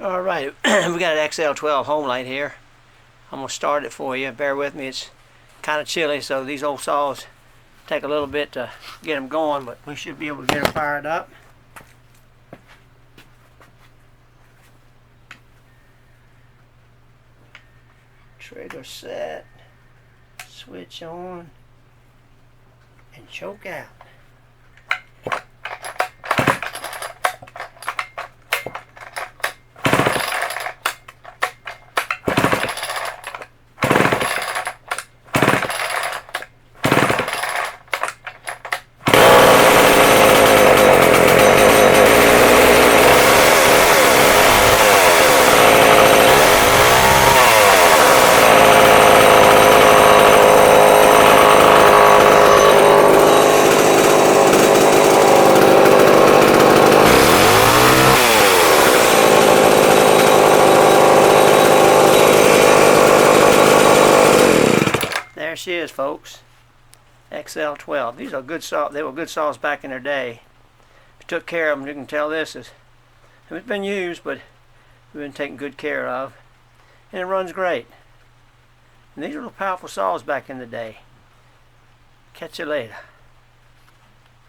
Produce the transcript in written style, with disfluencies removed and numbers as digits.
Alright, we got an XL12 Homelite here. I'm going to start it for you. Bear with me, it's kind of chilly, so these old saws take a little bit to get them going, but we should be able to get them fired up. Trigger set, switch on, and choke out. There she is, folks. XL12. These are good saws. They were good saws back in their day. If you took care of them, you can tell this is, it's been used, but we've been taken good care of. And it runs great. And these were powerful saws back in the day. Catch you later.